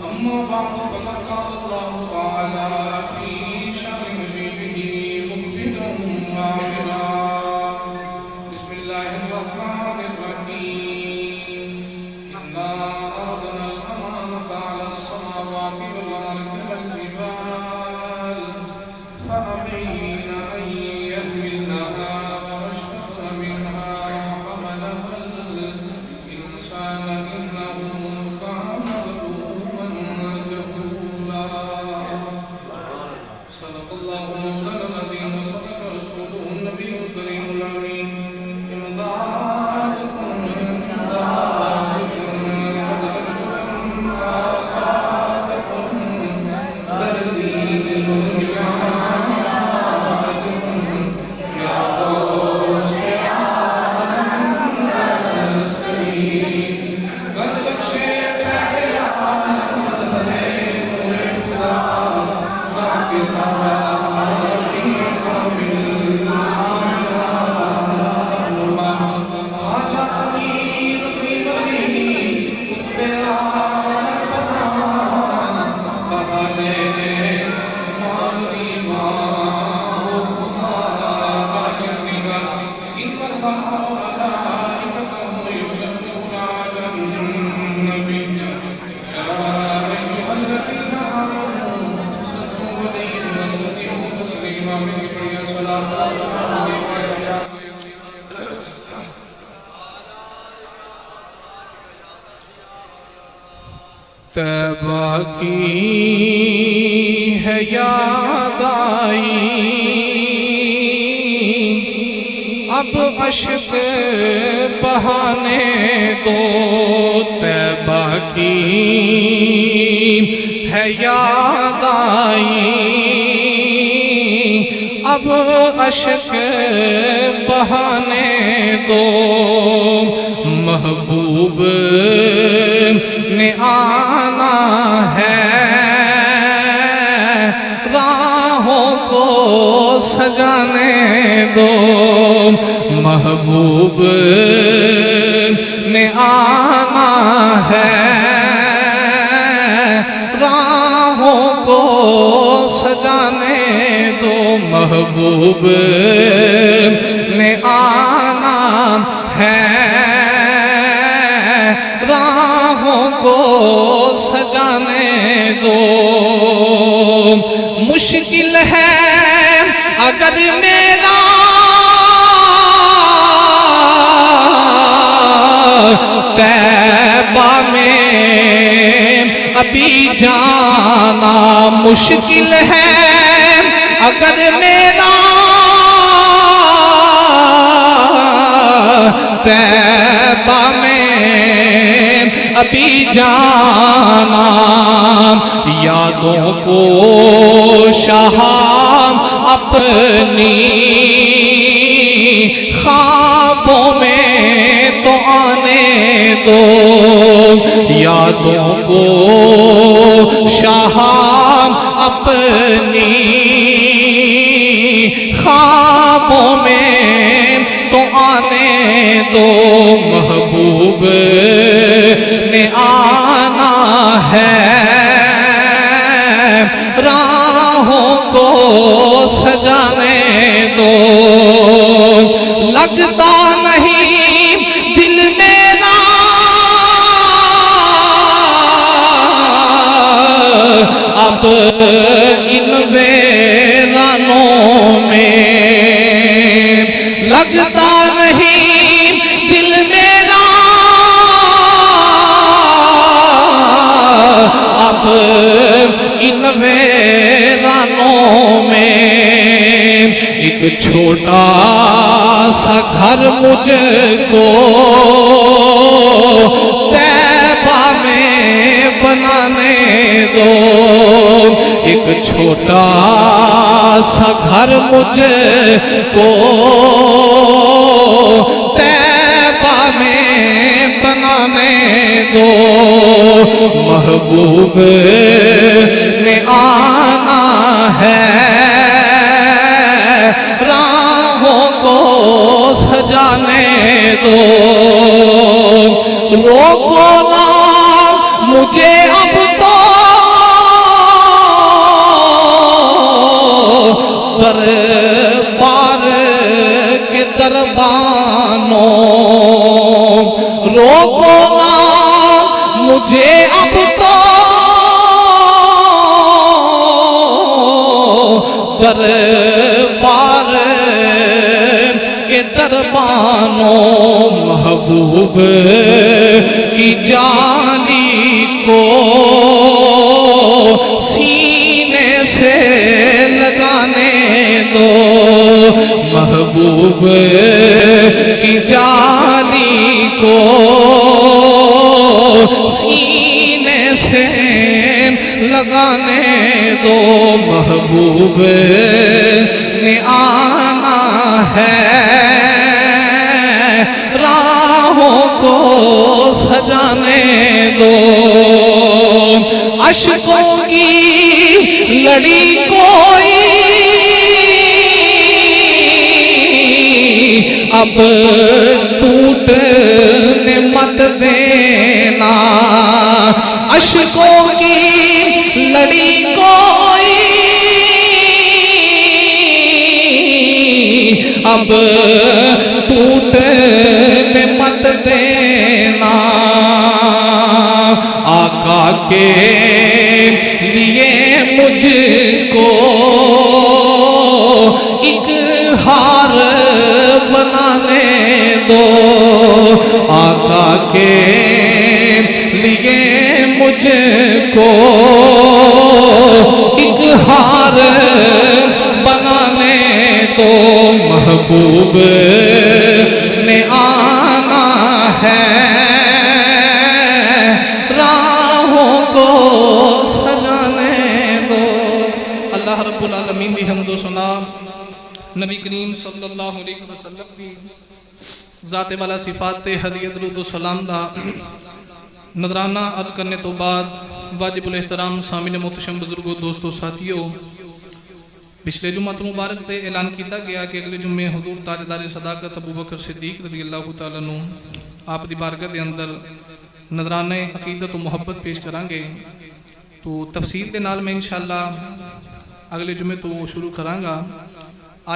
أما بعد فقد قال الله تعالى في شأن نبيه مخبرا وعاملا بسم الله الرحمن الرحيم إنا عرضنا الأمانة على السماوات والأرض والجبال فأبين أن يحملنها وأشفقن منها وحملها الإنسان إنه كان ظلوما جهولا صدق الله مولانا العظيم وصدق رسوله النبي الكريم الأمين إمدادكم آزادكم دردي للدنيا شهادكم يا غوث قد بخشيت حيانا مذهلين وخدا ناقص خواجہ امیر قیمتی قطب عالم بہانے مالوی ماں خدا لاگنے گا ان اللہ ملائکتہ یصلون علی النبی یا ایھا الذین آمنوا صلوا علیہ وسلموا تسلیما میری بڑی صلاۃ طیبہ کی ہے یاد آئی اب اشک بہانے دو طیبہ کی ہے یاد آئی اب اشک بہانے دو محبوب نے آنا ہے راہوں کو سجانے دو محبوب نے آنا ہے راہوں کو سجانے دو محبوب نے آنا ہے راہوں کو سجانے دو مشکل ہے اگر میرا طیبہ میں ابھی جانا مشکل ہے اگر میرا طیبہ میں ابھی جانا یادوں کو شہام اپنی خوابوں میں تو آنے دو یادوں کو شہام اپنی خوابوں میں تو آنے دو محبوب نے آنا ہے راہوں کو سجانے دو لگتا نہیں دل میرا اب ان ویرانوں میں لگتا نہیں دل میرا اب ان ویرانوں میں ایک چھوٹا سا گھر مجھ کو طیبہ میں بنانے دو ایک چھوٹا سا گھر مجھ کو طیبہ میں بنانے دو محبوب نے آنا ہے راہوں کو سجانے دو روکو نہ مجھے اب تو دربار کے دربانوں، روکو نہ مجھے اب تو دربار کے دربانوں، محبوب کی جانی کو سینے سے لگانے دو، محبوب کی جانی کو سینے سے لگانے دو، محبوب نے آنا ہے راہوں کو سجانے دو، اشکوں کی لڑی کوئی اب ٹوٹنے مت دینا، اشکوں کی لڑی کوئی اب ٹوٹنے مت دینا، آقا کے لیے مجھ کو ایک ہار بنانے دو، آقا کے لیے مجھ کو ایک ہار بنانے دو، محبوب نے آنا ہے راہوں کو سجانے دو۔ اللہ رب العالمین دی حمد و ثنا نبی کریم صلی اللہ علیہ وسلم کی ذات والا صفات ہدیہ درود و سلام دا نظرانہ عرض کرنے تو بعد واجب الاحترام سامعین محتشم بزرگوں دوستوں ساتھیوں، پچھلے جمعہ مبارک تے اعلان کیتا گیا کہ اگلے جمعے حضور تاجدار صداقت ابو بکر صدیق رضی اللہ تعالیٰ عنہ آپ دی بارگاہ دے اندر نظرانہ عقیدت و محبت پیش کرانگے، تو تفصیل دے نال میں انشاءاللہ اگلے جمعے تو شروع کرانگا۔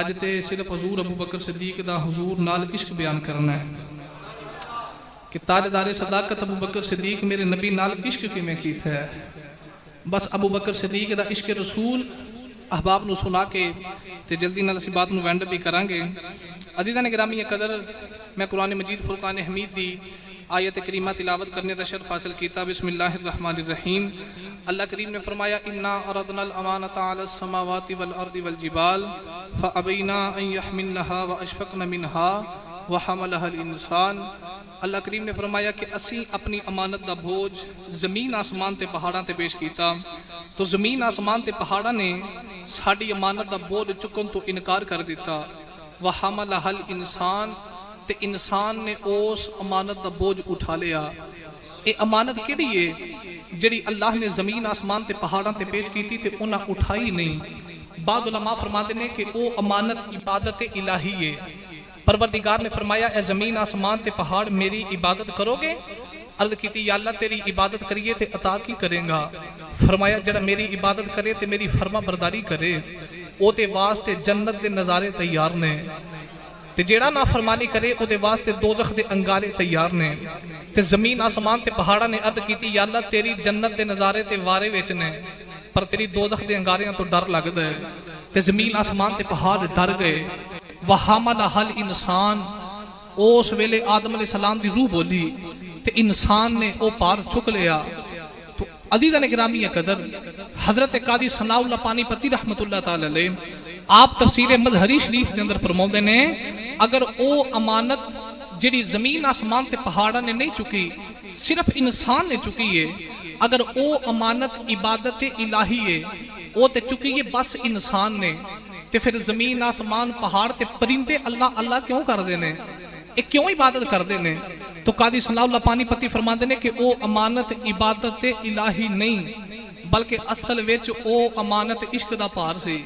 آج تے صرف حضور ابو بکر صدیق دا حضور نال عشق بیان کرنا ہے کہ تاجدار صداقت ابو بکر صدیق میرے نبی نال عشق کی میں کیتا ہے، بس ابو بکر صدیق دا عشق رسول احباب نو سنا کے تے جلدی نال اسی بات نو وینڈ بھی کرانگے۔ عزیزان گرامی قدر، میں قرآن مجید فرقان حمید دی آیت کریمہ تلاوت کرنے دا شرف حاصل کیتا۔ بسم اللہ الرحمن الرحیم۔ اللہ کریم نے فرمایا اِنَّا عَرَضْنَا الْأَمَانَةَ عَلَى السَّمَاوَاتِ وَالْأَرْضِ وَالْجِبَالِ فَأَبَيْنَا أَن يَحْمِلْنَهَا وَأَشْفَقْنَ مِنْهَا وَحَمَلَهَا الْإِنسَانُ۔ اللہ کریم نے فرمایا کہ اسی اپنی امانت دا بوجھ زمین آسمان تے پہاڑاں تے پیش کیتا، تو زمین آسمان تے پہاڑاں نے ساڑی امانت دا بوجھ چکن تو انکار کر دیتا، وَحَمَلَهَا الْإِنسَانُ، تے انسان نے اس امانت دا بوجھ اٹھا لیا۔ اے امانت کیڑی ہے جڑی اللہ نے زمین آسمان تے پہاڑاں تے پیش کیتی تے انہاں اٹھائی نہیں؟ بعض علماء فرماتے ہیں کہ او امانت عبادت الہی ہے۔ پروردگار نے فرمایا اے زمین آسمان تے پہاڑ میری عبادت کرو گے؟ عرض کیتی یا اللہ تیری عبادت کریے تے عطا کی کریں گا؟ فرمایا جڑا میری عبادت کرے تے میری فرما برداری کرے او تے واسطے جنت دے نظارے تیار نے، تے جیڑا نا فرمانی کرے او دے واسطے دوزخ دے انگارے تیار نے۔ تے زمین آسمان تے پہاڑا نے عرض کیتی یا اللہ تیری جنت دے نظارے تے وارے ویچنے، پر تیری دوزخ دے انگاریاں تو ڈر لگ دے۔ تے زمین آسمان تے پہاڑ ڈر گئے۔ وَحَمَلَهَا الْإِنسَانُ، اس ویلے آدم علیہ السلام دی روح بولی تے انسان نے او پار چک لیا۔ تو عزیزان گرامی قدر، حضرت قاضی ثناء اللہ پانی پتی رحمت اللہ تعالی علیہ آپ تفسیر مظہری شریف کے اندر فرماؤندے نے اگر او امانت جڑی زمین آسمان تے پہاڑا نے نہیں چکی صرف انسان نے چکی ہے، اگر او امانت عبادت الہی ہے او تے چکی ہے بس انسان نے، تے پھر زمین آسمان پہاڑ تے پرندے اللہ اللہ کیوں کر دینے؟ ایک کیوں عبادت کر دینے؟ تو قاضی ثناء اللہ پانی پتی فرما دینے کہ او امانت عبادت الہی نہیں بلکہ اصل وچ او امانت عشق دا پار سی،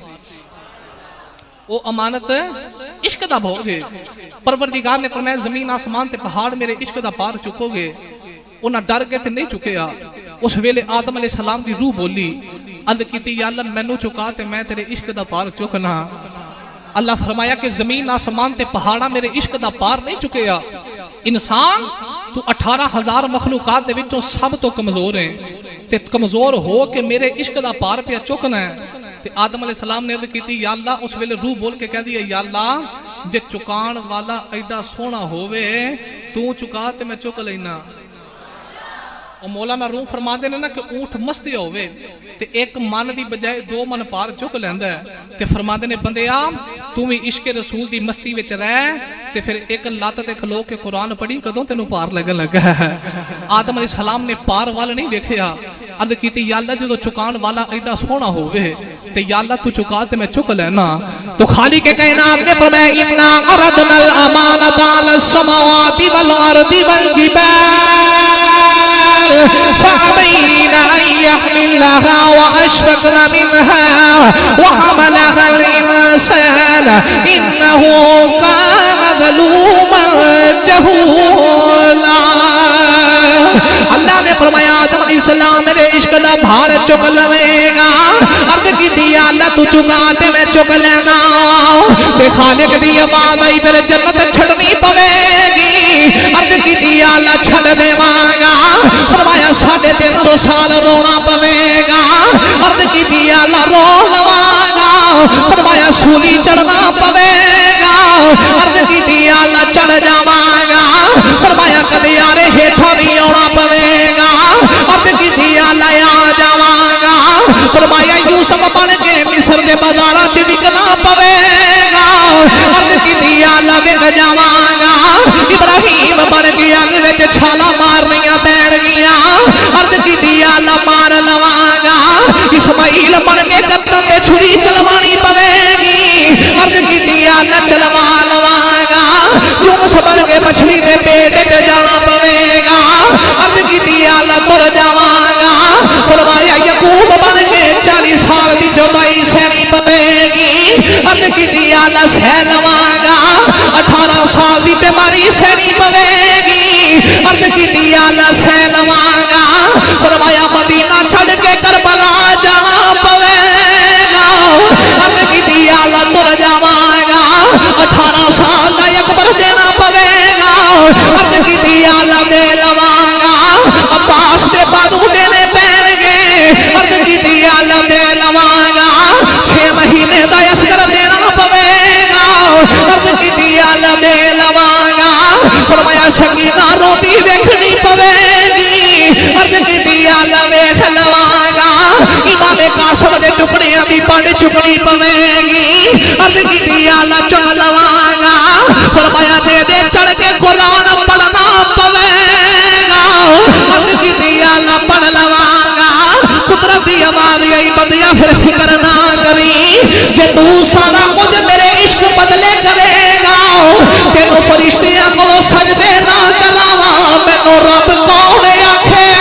او امانت عشق دا بھوگ ہے۔ پروردگار نے فرمایا زمین آسمان تے پہاڑ میرے عشق دا پار چکو گے انہاں ڈر کے تے نہیں چکیا. اس ویلے آدم علیہ السلام دی روح بولی, عرض کیتی یا اللہ مینوں چکا تے میں تیرے عشق دا پار چکنا. اللہ فرمایا کہ زمین آسمان تے پہاڑا میرے عشق دا پار نہیں چکیا. انسان تو 18,000 مخلوقات دے وچوں سب تو کمزور ہیں تے کمزور ہو کے میرے عشق دا پار پہ چکنا ہے. تے آدم علیہ السلام نے عرض کیتی یا اللہ, اس ویلے روح بول کے کہہ دیا یا اللہ جے چکان والا ایڈا سونا ہووے تو چکا تے میں چک لینا. اور مولانا روح فرما دینے نا کہ اونٹ مستی ہوئے تے ایک من دی بجائے 2 من پار چک لیندہ ہے. تے فرما دینے بندیا تو بھی عشق رسول دی مستی وچ رہ تے پھر ایک لات تے کھلو کے قرآن پڑھی کدوں تینوں پار لگن لگا ہے. آدم علیہ السلام نے پار والا نہیں دیکھیا. عرض کیتی یا اللہ جدو چکان والا ایڈا سونا ہوئے تے یا اللہ تو چکا تے میں چک لینا. تو خالی کے کائنات نے فرمایا انا عرضنا الامانۃ علی السماوات والارض والجبال فأبين أن يحملها وأشفقن منها وحملها الإنسان إنه كان ظلوما جهولا. اللہ نے فرمایا آدم علیہ السلام میرے عشق دا بھار چک لوے گا. عرض کی دیا اللہ تو چکا تے میں چک لینا. تے خالق دی آواز آئی پھر جنت چھڑنی پوے گی. عرض کی دیا اللہ چھڑ دے گا. فرمایا 350 سال رونا پوے گا. عرض کی دیا اللہ رو لواں گا. فرمایا سولی چڑھنا پوے گا. عرض کی دیا اللہ چڑھ جاواں گا. فرمایا کدی آرے ہیٹھا بھی آنا پوے گا. عرض کی دیا اللہ آ جاواں گا. فرمایا یوسف بن کے مصر دے بازاراں چ وکنا پوے گا. عرض کی دیا اللہ وک جاواں گا. ابراہیم بن کے اگ وچ چھالا مارنیاں پین گیاں. عرض کی دیا اللہ مار لواں گا. اسماعیل بن کے قتل تے چھری چلوانی پوے گی. عرض کی دیا اللہ چلوا لواں گا. یونس بن کے مچھلی دے پیٹ وچ جانا پوے گا. عرض کی دیا اللہ تر جاواں گا. فرمایا یعقوب بن کے 40 سال دی جدائی سہنی پوے گی. عرض کی دیا اللہ سہ لواں گا. 18 سال دی بیماری سہنی پوے گی. عرض کی دیا اللہ سہ لواں گا. فرمایا مدینہ چھڑ کے کربلا جانا پوے گا. عرض کی دیا اللہ تر جاواں گا. 18 سال دا اکبر دینا پوے گا. عرض کی دیا اللہ دے لواں گا. عباس دے بازو دینے پین گے. عرض کی دیا اللہ دے لواں گا. 6 مہینے دا عسکر دینا پوے گا. عرض کی دیا اللہ دے لواں گا. فرمایا سکینہ روٹی ویکھنی پوے گی. عرض کی دیا اللہ ویکھ لواں گا. امام قاسم دے ٹکڑیاں دی پنڈ چکنی پوے گی. عرض کی دیا اللہ چک لواں گا. فرمایا دے دے چڑھ کے قرآن پڑھنا پوے گا. عرض کی دیا اللہ پڑھ لواں گا. قدرت دی آواز آئی بندیا پھر فکر نہ کری. جے تو سارا کچھ میرے عشق بدلے کرے گا تینوں فرشتیاں کو سجدے نہ کراواں. مینوں رب کون آکھے.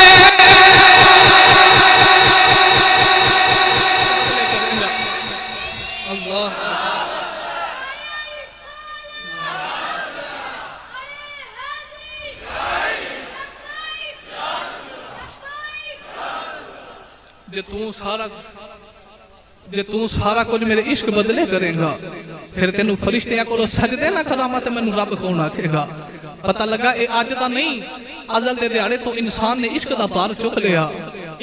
جے تو سارا کچھ میرے عشق بدلے کرے گا پھر تینوں فرشتیاں کو سجدے نہ کراواں تے مینوں رب کون آکھے گا. پتہ لگا اے اج دا نہیں ازل دے دیہاڑے تو انسان نے عشق دا بار چک لیا.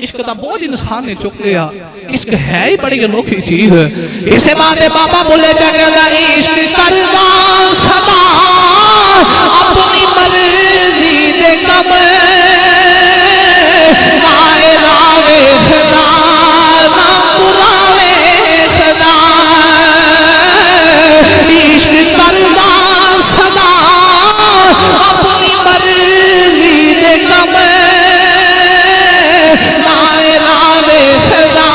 عشق دا بوجھ انسان نے چک لیا. عشق ہے ہی بڑی انوکھی چیز. اسے ماں بابا بولے جگہ عشق کردا سدا اپنی مرضی دے کم نائے راوے خدا نہ پراوے خدا. عشق کردا سدا اپنی مرضی دے کم نائے راوے خدا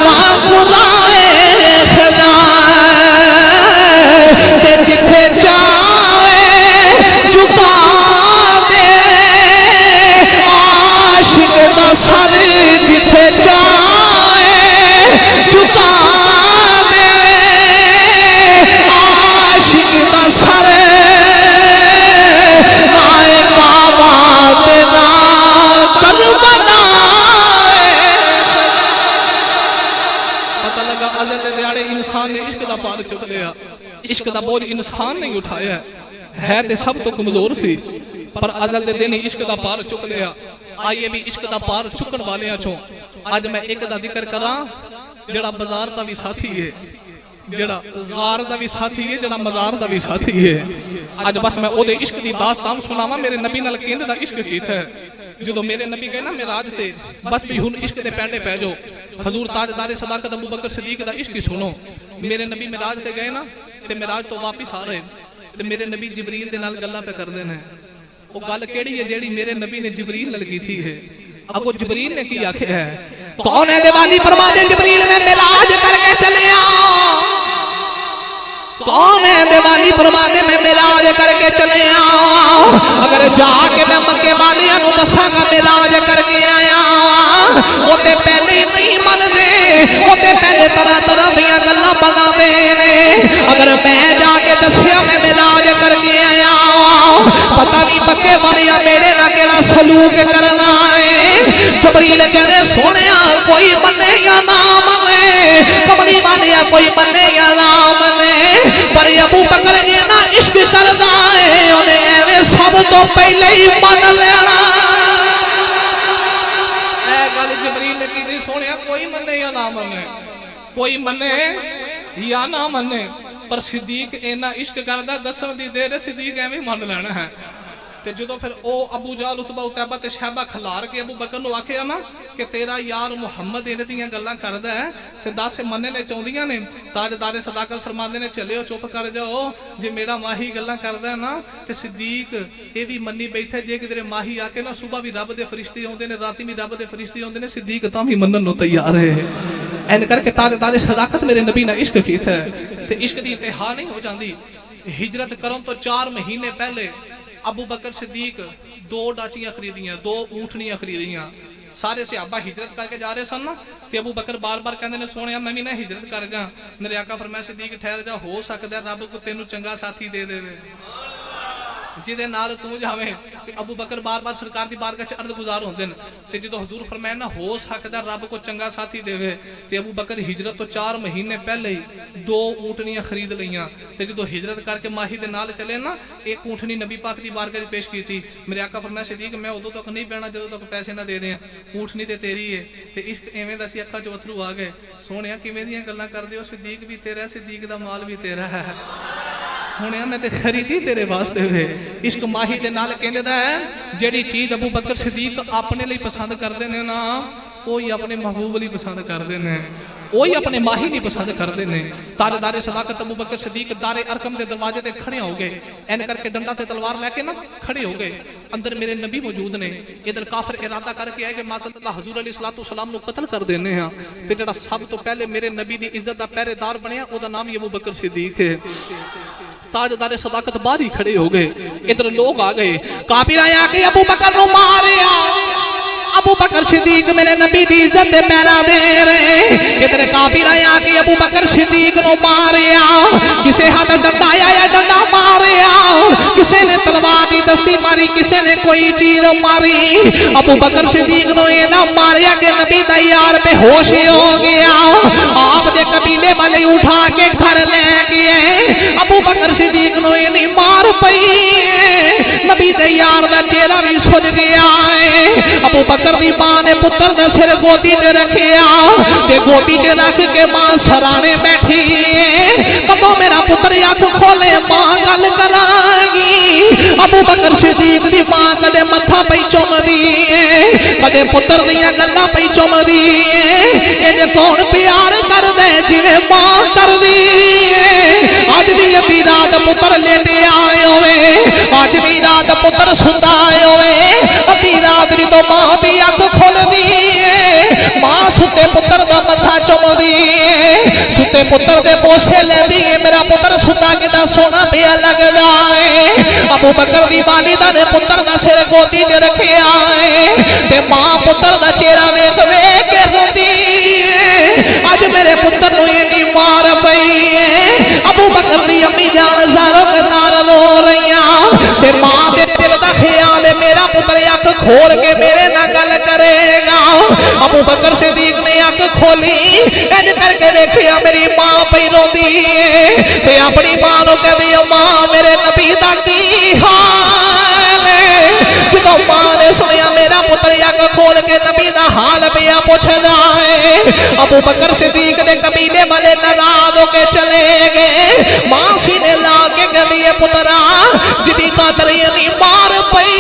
نہ پراوے خدا. تے جتھے جائے جھکا دے عاشق دا سر. جتھے جائے جھکا دے عاشق دا سر. نائے کعبہ عشق دا بوجھ انسان نہیں اٹھایا ہے تے سب تو کمزور سی پر ازل دے دن عشق دا پار چک لیا آئیے بھی عشق دا پار چکن والے چوں آج میں ایک دا ذکر کراں جڑا بازار دا بھی ساتھی ہے جڑا غار دا بھی ساتھی ہے جڑا مزار دا بھی ساتھی ہے آج بس میں او دے عشق دی داستان سناواں میرے نبی نال کیند دا عشق کیتا ہے جدو میرے نبی گئے نا معراج تے بس بھی ہن عشق دے پینڈے پہ جو حضور تاجدار صداقت ابو بکر صدیق دا عشق سنو میرے نبی معراج تے گئے نا تے معراج تو واپس آ رہے تے میرے نبی جبریل دے نال گلاں پہ کردے نے وہ گل کیڑی ہے جیڑی میرے نبی نے جبریل نال کیتی ہے اب وہ جبریل نے کی آکھیا ہے کون ہے دیوانی فرما دے جبریل میں معراج کر کے چلے کون ہے دیوانی فرما دے میں معراج کر کے چلے اگر جا کے میں مکے والیاں نو دساں گا معراج کر کے آیا وہ تے پہلے نہیں من دے وہ تے پہلے طرح طرح دیاں گلاں بنا دے اگر میں جا کے دسیا میں معراج کر کے آیا پتہ نہیں مکے والیاں میرے نہ کیڑا سلوک کرنا ہے جبریل کہنے سونیا کوئی منے یا نہ منے کملی والیا کوئی منے یا نہ منے پر ابو بکر نے نا عشق کردا ہے اونے ایویں سب تو پہلے ہی من لینا اے گل جبریل نے کیتی سونیا کوئی منے یا نہ منے کوئی منے یا نہ منے پر صدیق اینا عشق کردا دسن دی دیر صدیق ایویں من لینا ہے تے جدو پھر او ابو جہل عتبہ عتیبہ تے شیبہ کھلار کے ابو بکر نو آکھیا نا کہ تیرا یار محمد انہاں دیاں گلاں کردا ہے تے دس مننے نے چوندیاں نے تاجدار صداقت فرماندے نے چلیو چپ کر جاؤ جے میرا ماہی گلاں کردا ہے نا تے صدیق اے وی منی بیٹھے جے کدھر ماہی آ کے نا صبح بھی رب دے فرشتے ہوندے نے راتی بھی رب دے فرشتے ہوندے نے صدیق تاں بھی منن نو تیار ہے این کر کے تاجدار صداقت میرے نبی نے عشق کیتا ہے تے عشق دی انتہا نہیں ہو جاندی ہجرت کرن تو 4 مہینے پہلے ابو بکر صدیق 2 ڈاچیاں خریدیاں 2 اونٹنیاں خریدیاں سارے صحابہ ہجرت کر کے جا رہے سن نا تے ابو بکر بار بار کہندے نے سونیا میں بھی نہ ہجرت کر جا میرے آقا فرمایا صدیق ٹھہر جا ہو سکدا ہے رب کو تینوں چنگا ساتھی دے دے جدے نال تو جاویں ابو بکر بار بار سرکار دی بارگاہ چ عرض گزار ہوندے نے تے جدوں حضور فرمایا نہ ہو سکدا رب کو چنگا ساتھی دیوے تے ابو بکر ہجرت تو 4 مہینے پہلے ہی 2 اونٹنیاں خرید لیاں تے جدوں ہجرت کر کے ماہی دے نال چلے نا ایک اونٹنی نبی پاک دی بارگاہ وچ پیش کیتی میرے آقا فرمایا صدیق میں اودوں تک نہیں بیٹھنا جدوں تک پیسے نہ دے دیں اونٹنی تے تیری ہے تے عشق ایویں دا سی اکھاں چ اتھرو آ گئے سونیا کیویں دیاں گلاں کردے ہو صدیق بھی تیرا صدیق دا مال بھی تیرا ہے ہونے میں تے خریدی تیرے واسطے ہوئے عشق ماہی دے نال کہندے دا ہے جیڑی چیز ابو بکر صدیق اپنے لئی پسند کردے نے نا وہی اپنے محبوب لئی پسند کردے نے وہی اپنے ماہی لئی پسند کردے نے تاجدار صداقت ابو بکر صدیق دار ارقم دے دروازے تے کھڑے ہو گئے این کر کے ڈنڈا تے تلوار لے کے نا کھڑے ہو گئے اندر میرے نبی موجود نے ادھر کافر ارادہ کر کے آئے کہ ماتت اللہ حضور علیہ الصلوۃ والسلام نو قتل کر دینے ہاں تے جڑا سب تو پہلے میرے نبی دی عزت دا پہرے دار بنیا او دا نام ہی ابو بکر صدیق ہے تاجدار صداقت باہر ہی کھڑے ہو گئے ادھر لوگ آ گئے کافر آئے آ کے ابو بکر نو ماریا ابو بکر صدیق میرے نبی دی عزت دے پہرا دے رہے ادھر کافر آئے آ کے ابو بکر صدیق نو ماریا کسے ہاتھ ڈنڈا آیا یا ڈنڈا ماریا کسے نے تلوار دی دستی ماری کسے نے کوئی چیز ماری ابو بکر صدیق نو یہ نہ ماریا کہ نبی دا یار بے ہوش ہو گیا آپ دے قبیلے والے اٹھا کے گھر لے گئے ابو بکر صدیق نو یہ نہیں مار پئی نبی دے یار دا چہرہ بھی سج گیا ہے ابو بکر دی ماں نے پتر دا سر گودی چ رکھیا تے گودی چ رکھ کے ماں سرانے بیٹھی کدوں میرا پتر اکھ کھولے ماں گل کرائے گی ابو بکر صدیق دی ماں کدے متھا پئی چومدی کدے پتر دیاں گلاں پئی چومدی اے کون پیار کر دے جویں ماں کر دی اج دی ادھی رات پتر لیٹے آئے ہوئے اج بھی رات پتر سندا آئے ہوئے ادھی رات دی تو ماں دی اکھ کھل دی ماں ستے پتر دا متھا چومدی ستے پتر دے بوسے لیندی میرا پتر ستا کتا سونا پیا لگدا ہے ابو بکر دی والدہ نے پتر دا سر گودی چ رکھیا ہے تے ماں پتر دا چہرہ ویکھ ویکھ کے روندی اج میرے پتر نو اینی مار پئی ابو بکر دی امی جان زارو کے نال رو رہیاں تے ماں دے دل دا خیال میرا پتر اکھ کھول کے میرے نال گل کرے گا ابو بکر صدیق نے اکھ کھولی اج کر کے ویکھیا میری ماں پئی روندی تے اپنی ماں نو کہدی ماں میرے نبی دا کی حال ہے جدوں ماں نے سنیا میرا پتر اگ کھول کے نبی دا حال پیا پوچھدا ہے ابو بکر صدیق دے قبیلے والے ناراض ہو کے چلے گئے ماں سینے لا کے کہدی ہے پترا جدی خاطر یعنی مار پئی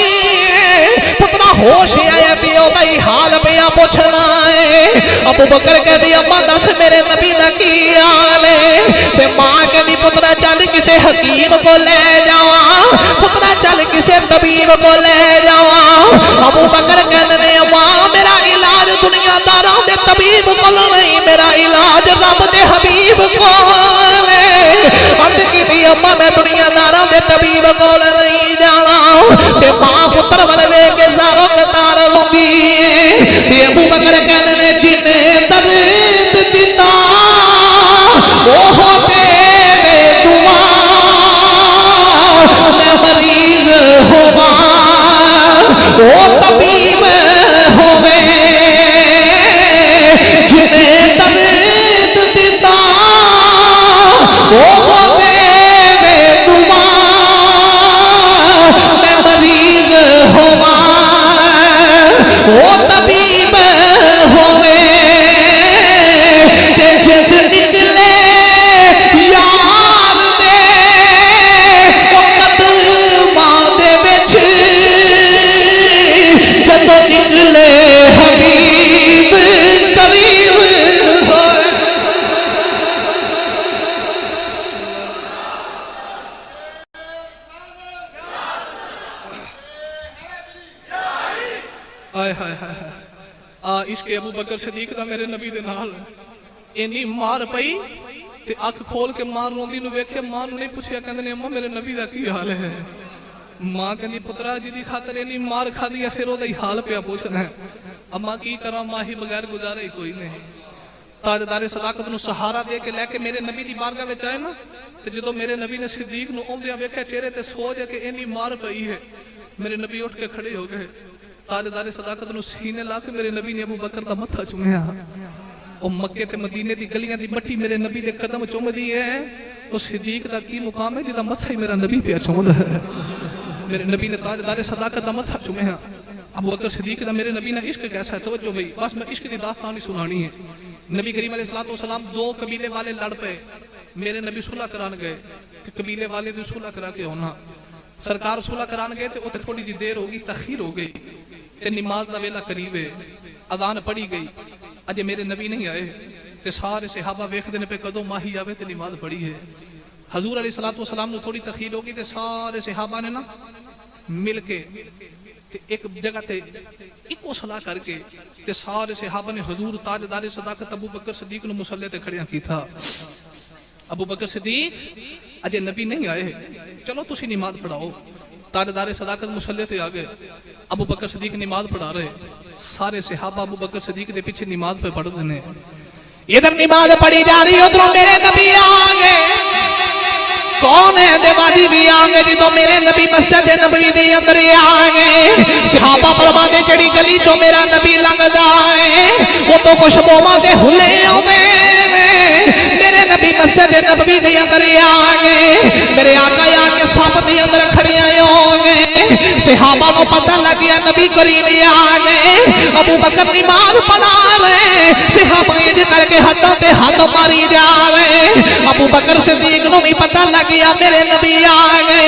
پترا ہوش آیا تے او دا حال پیا پوچھنا ہے ابو بکر کہدی اماں دس میرے نبی دا کی حال ہے تے ماں کہدی پترا چل کسے حکیم کو لے جاواں پترا چل کسے طبیب کو لے جاواں ابو بکر کہندے ماں میرا علاج دنیا داراں دے طبیب کول نہیں میرا علاج رب دے حبیب کول ہے عرض کیتی اماں میں دنیا داراں دے طبیب کول نہیں جانا تے ماں پتر ول ویکھ کے زارو قطار لوندی ہے ابو بکر کہندے جنے درد دتا وہ دے دعا میں مریض ہوا وہ طبیب ہوے جنے درد دتا وہ دے دعا میں مریض ہوا وہ طبیب ہوے تے جد نکلے یار دے وہ قدماں دے وچ جدوں نکلے حبیب قریب ہوئے آئے ہائے ہائے عشق ابو بکر صدیق دا میرے نبی دے نال اینی مار پئی تے اکھ کھول کے ماں روندی نو ویکھے ماں نو نہیں پوچھیا کہندے اماں میرے نبی دا کی حال ہے ماں کہندی پترا جدی خاطر اینی مار کھادی ہے پھر او دا حال پیا پوچھنا ہے اماں کی کراں ماں ہی بغیر گزارے ہی کوئی نہیں تاجدار صداقت نو سہارا دے کے لے کے میرے نبی دی بارگاہ وچ آئے نا تے جدوں میرے نبی نے صدیق نو اوندیاں ویکھیا چہرے تے سوچ کہ اینی مار پئی ہے میرے نبی اٹھ کے کھڑے ہو گئے تاجدار صداقت نو سینے لا کے میرے نبی نے ابو بکر دا متھا چومیا او مکے تے مدینے دی گلیاں دی مٹی میرے نبی دے قدم چومدی ہے او صدیق دا کی مقام ہے جدا متھا ہی میرا نبی پیا چومدا ہے میرے نبی نے تاجدار صداقت دا متھا چومیا ابو بکر صدیق دا میرے نبی نے عشق کیسا ہے توجہ بھئی بس میں عشق دی داستان ہی سنانی ہے نبی کریم علیہ الصلوۃ والسلام دو قبیلے والے لڑ پے میرے نبی صلح کران گئے کہ قبیلے والے دی صلح کرا کے ہونا سرکار صلح کران گئے تے اوتے تھوڑی جی دیر ہو گئی تاخیر ہو گئی تے نماز دا ویلا قریب ہے اذان پڑھی گئی اجے میرے نبی نہیں آئے تے سارے صحابہ ویکھدے نے پے کدوں ماہی آوے تے نماز پڑھی ہے حضور علیہ الصلوۃ والسلام نو تھوڑی تاخیر ہو گئی تے سارے صحابہ نے نا مل کے تے ایک جگہ تے اکو صلاح کر کے تے سارے صحابہ نے حضور تاجدار صداقت ابو بکر صدیق نو مصلی تے کھڑیاں کیتا ابو بکر صدیق اجے نبی نہیں آئے چلو تسی نماز پڑھاؤ تاجدار صداقت مصلی تے آ گئے ابو بکر صدیق نماز پڑھا رہے سارے صحابہ ابو بکر صدیق دے پیچھے نماز پہ پڑھ دینے ادھر نماز پڑھی جا رہی ادھر میرے نبی آگے کون ہے دیوالی بھی آگے جدو میرے نبی مسجد نبی دے اندر آگے صحابہ فرما دے چڑی گلی چو میرا نبی لنگ جائے وہ تو خوشبو دے ہلے ہوئے میرے نبی مسجد نبی دے اندر آگے میرے آقا آگے صاحب دے اندر کھڑی آئے ہوگے صحابہ کو پتہ لگ گیا نبی کریم آگے ابو بکر نماز پڑھا رہے صحابہ یہ کر کے ہاتھوں تے ہاتھ ماری جا رہے ابو بکر صدیق نو بھی پتہ لگ گیا میرے نبی آگے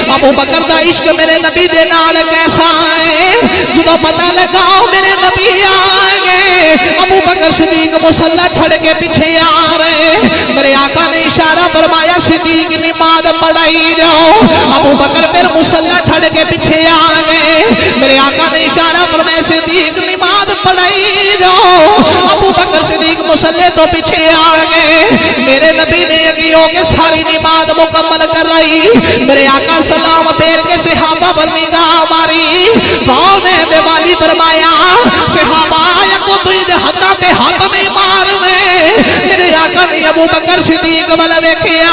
ابو بکر دا عشق میرے نبی دے نال کیسا ہے جدو پتہ لگا میرے نبی آگے ابو بکر صدیق مصلی چھڑ کے پیچھے آ رہے میرے آقا نے اشارہ فرمایا صدیق نماز پڑھائی جاؤ ابو بکر پھر مصلی چھڑ کے پیچھے آ گئے میرے آقا نے اشارہ فرمایا صدیق نماز پڑھائی جاؤ ابو بکر صدیق مصلی تو پیچھے آ گئے میرے نبی نے یقین ہو کے ساری نماز مکمل کر رہی میرے آقا سلام پھیر کے صحابہ پر نگاہ ماری کون ہے دیوالی فرمایا صحابہ آیا کو تو یہ ہاتھاں تے ہاتھ نہیں مارنے میرے آقا نے ابو بکر صدیق والا ویکھیا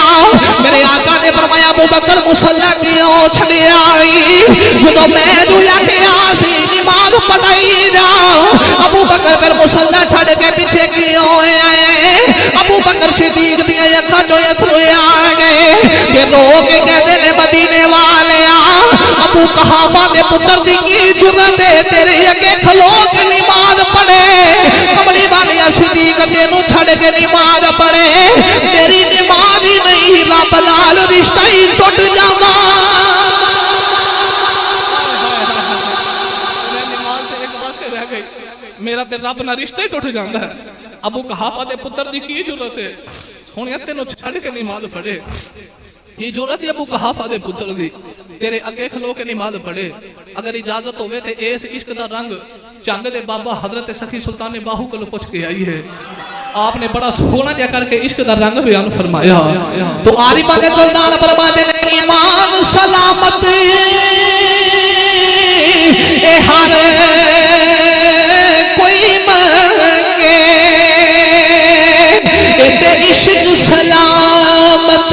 میرے آقا نے فرمایا ابو بکر مصلی کیوں چھڑی آئی جدو میں جو آکھیا سی نماز پڑھائی جا ابو بکر پھر مصلی چھڑ کے پیچھے کیوں آئے ابو بکر بکر صدیق دیا اکھاں چوں اتھرو آ گئے کہ رو کے کہتے نے مدینے والیا ابو قحافہ دے پتر دی کی جرت ہے تیرے اگے کھلو کے نماز پڑھے کملی والیا صدیق تینوں چھڑ کے نماز پڑھے تیری نماز ہی نہیں رب نال رشتہ ہی ٹوٹ جاتا میرا تے رب نہ رشتہ ہی ٹوٹ جاتا ہے ابو قحافہ دے پتر دی کی ضرورت ہے ہن تینوں چھڑ کے نماز پڑھے یہ ضرورت ہے ابو قحافہ دے پتر دی تیرے اگے کھلو کے نماز پڑھے اگر اجازت ہوئے تے اس عشق دا رنگ چنگ دے بابا حضرت سخی سلطان باہو کو پوچھ کے آئی ہے آپ نے بڑا سونا جا کر کے عشق دا رنگ بیان فرمایا تو عارفہ کے سلطان فرماتے ہیں ایمان سلامت اے ہر کوئی مانگے اے عشق سلامت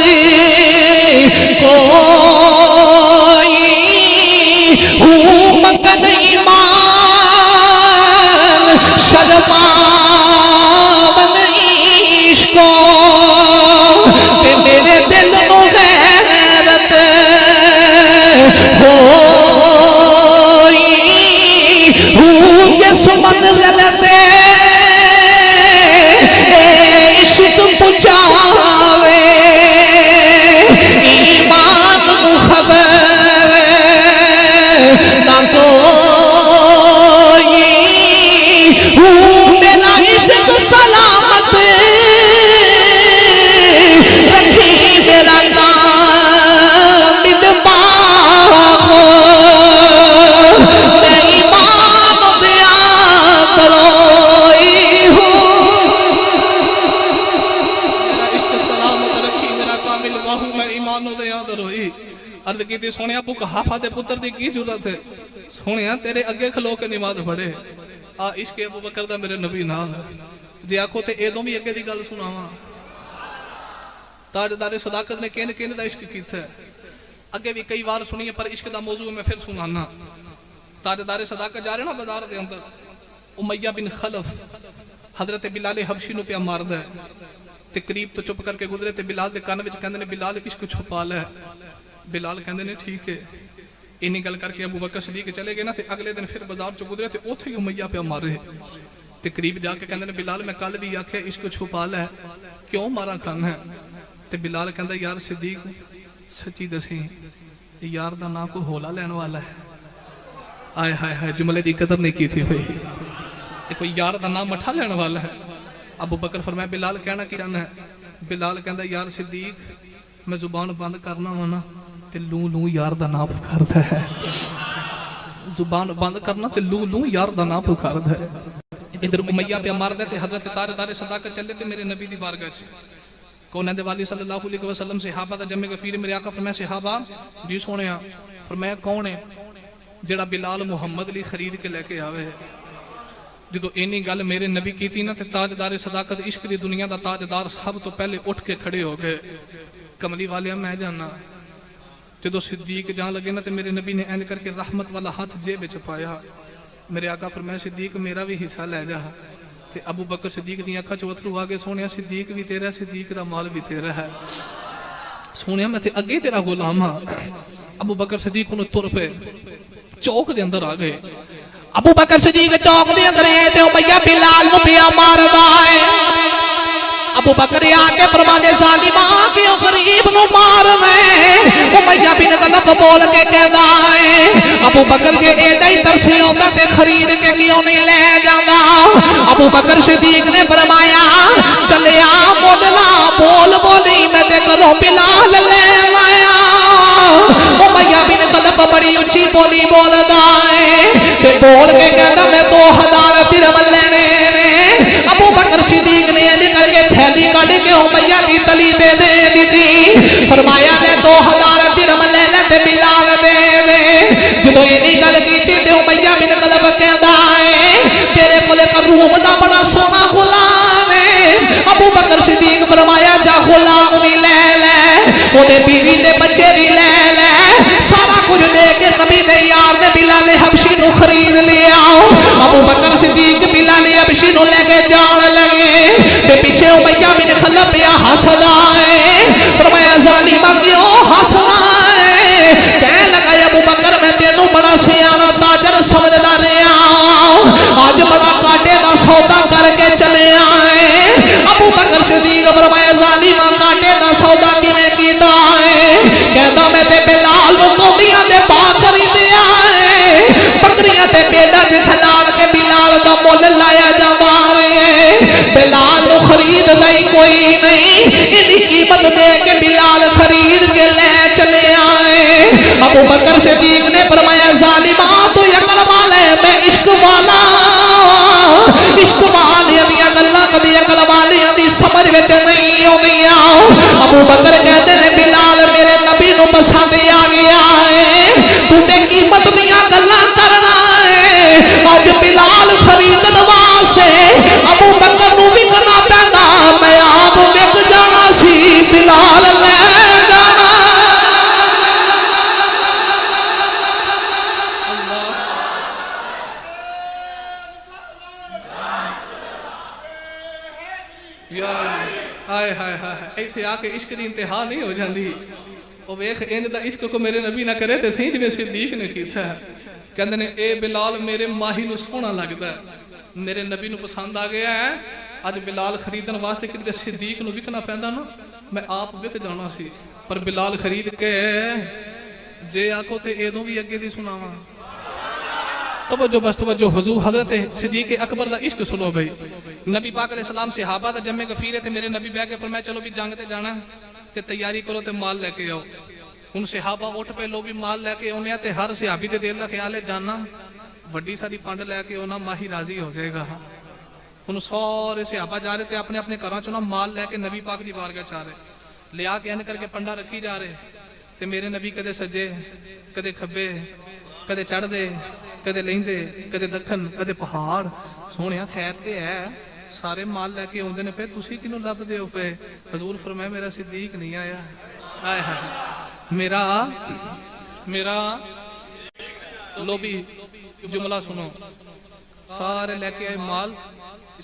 کوئی ہوں مگن ایمان شرما عشقوں کہ میرے دل نو غیرت ہوئی ہوں جس منزل تے عشق پہنچاوے ایمان خبر نہ کوئی ہوں میرا عشق سلامت رکھی میرا نام دماغ میں ایمان دیا دروئی ہوں میرا عشق سلامت رکھی میرا کامل باہو میں ایمان دیا دروئی عرض کی تھی سونیا ابو قحافہ دے پتر دی کی ضرورت ہے سونیا تیرے اگے کھلو کے نماز پڑھے عشق ابو بکر دا میرے نبی نال جے آکھو تے ایدوں بھی اگے دی گل سناواں تاجدار صداقت نے کین دا عشق کیتا ہے اگے بھی کئی بار سنی ہے پر عشق دا موضوع میں پھر سنانا تاجدار صداقت جا رہے نا بازار دے اندر امیہ بن خلف حضرت بلال حبشی نو پیا ماردا ہے تے قریب تو چپ کر کے گزرے تے بلال دے کان وچ کہندے نے بلال عشق چھپا لے بلال کہندے نے ٹھیک ہے اینی گل کر کے ابو بکر صدیق چلے گئے نا تے اگلے دن پھر بازار چ گزرے تے اوتھے ہی امیہ پیا مارے تے قریب جا کے کہندے نے بلال میں کل بھی آکھیا عشق چھپا لے کیوں مارا کھانا ہے تے بلال کہندا یار صدیق سچی دسی یار دا نا کو ہولا لین والا ہے آئے ہائے ہائے جملے دی قدر نہیں کی تھی بھئی کوئی یار دا نا مٹھا لین والا ہے ابو بکر فرمایا بلال کہنا کی جانا ہے بلال کہندا یار صدیق میں زبان بند کرنا وانا تے لوں لوں یار دا نا پکاردا ہے زبان بند کرنا تے لوں لوں یار دا نا پکاردا ہے ادھر امیہ پہ ماردا تے حضرت تاجدار صداقت چلے تے میرے نبی دی بارگاہ سے کون ہے والی صلی اللہ علیہ وسلم صحابہ دا جمع غفیر میرے آقا فرمایا صحابہ جی سونیا فرمایا کون ہے جڑا بلال محمد لی خرید کے لے کے آوے جدو اینی گل میرے نبی کیتی نا تے تاجدار صداقت عشق دی دنیا دا تاجدار سب تو پہلے اٹھ کے کھڑے ہو گئے کملی والیا میں جانا جدو صدیق جان لگے نا تے میرے نبی نے اینڈ کر کے رحمت والا ہاتھ جیب وچ پایا میرے آقا فرمایا صدیق میرا بھی حصہ لے جا تے ابو بکر صدیق دی اکھاں چوں اتھرو آگے سونیا صدیق بھی تیرا صدیق دا مال بھی تیرا ہے سونیا میں تے اگے تیرا غلام ہاں ابو بکر صدیق نو تر پہ چوک دے اندر آ گئے ابو بکر صدیق چوک دے اندر آئے تے امیہ بلال نو پیا ماردا ہے ابو بکر آگے فرماندے ظالما کیوں غریب نو مارنے امیہ بن خلف بول کے کہدا ہے ابو بکر جے ایڈا ہی ترسی ہوندا تے خرید کے کیوں نہیں لے جاندا ابو بکر صدیق نے فرمایا چلیا مولنا بول بولی میں تے کروں بلال لے آیا امیہ بن خلف بڑی اونچی بولی بولدا ہے تے بول کے کہدا میں 2000 درہم لینے نے ابو بکر صدیق نے نکل کے تھیلی کٹ کے امیہ کی تلی دے دی فرمایا لے 2000 درہم لے لے تے بلال دے دے جدو اینی گل کیتی تے امیہ بن خلف کہندا ہے تیرے کول روم دا بڑا سونا غلام ہے ابو بکر صدیق فرمایا جا غلام بھی لے لے او دے بیوی تے بچے بھی لے لے سارا کچھ دے کے نبی دے یار نے بلال حبشی نو خرید لیا ابو بکر صدیق بلال حبشی نو لے کے جان لگے تے پیچھے امیہ بن خلف پیا ہسدا ہے فرمایا ظالمہ کیوں ہسنا ہے کہنے لگا ابو بکر میں تینوں بڑا سیانا تاجر سمجھدا رہا آج بڑا کاٹے دا سودا کر کے چلے آئے ابو بکر صدیق فرمایا ظالمہ کاٹے دا سودا کیویں کیتا ہے کہندا میں تے بلال نوں کوڑیاں دے پا خریدیا ہے بکریاں تے پیڈاں تے کھلاڑ کے بلال دا مول لایا جاندا ہے بلال نوں خرید دئی کوئی نہیں اینی قیمت دے کے بلال خرید کے لے چلے آئے ابو بکر صدیق نے فرمایا ظالمہ تو عقل والا ہے میں عشق والا عشق والیاں دیاں گلاں کدی عقل والیاں دی سمجھ وچ نہیں اوندیاں ابو بکر کہتے نے بلال میرے نبی نو پسند آ گیا ہے تو تے قیمت دیاں گلاں کرنا ہے اج بلال خریدن واسطے ابو بکر نو وکنا پیندا میں آپ وک جانا سی بلال لے جانا ہائے ہائے ہائے ایسے آ کے عشق دی انتہا نہیں ہو جاندی او ویکھ ان دا عشق کو میرے نبی نہ کرے تے صحیح جویں صدیق نے کیتا ہے کہندے نے اے بلال میرے ماہی نو سونا لگدا ہے میرے نبی نو پسند آ گیا ہے اج بلال خریدن واسطے کدے صدیق نو وکنا پیندا نا میں آپ وک جانا سی پر بلال خرید کے جے آکو تے ایدوں بھی اگے دی سناواں توجہ بس توجہ حضور حضرت صدیق اکبر دا عشق سنو بھائی نبی پاک علیہ السلام صحابہ دا جمع غفیر تے میرے نبی بیٹھ کے فرمایا چلو بھی جنگ تے جانا تے تیاری کرو تے مال لے کے آؤ ان صحابہ اٹھ پہ لو بھی مال لے کے اونے تے ہر صحابی دے دل دا خیال ہے جانا بڑی ساری پانڈ لے کے اونا ماہی راضی ہو جائے گا ان سارے صحابہ جا رہے تے اپنے اپنے گھراں چوں مال لے کے نبی پاک دی بارگاہ چا رہے لیا کے ان کر کے پنڈا رکھی جا رہے تے میرے نبی کدے سجے کدے کھبے کدے چڑھ دے کدے لیندے کدے دکھن کدے پہاڑ سونیا خیر تے ہے سارے مال لے کے اوندے نے پہ تسی کینوں لب دے ہو پہ حضور فرمایا میرا صدیق نہیں آیا آئے ہائے میرا لو بھی جملہ سنو سارے لے کے آئے مال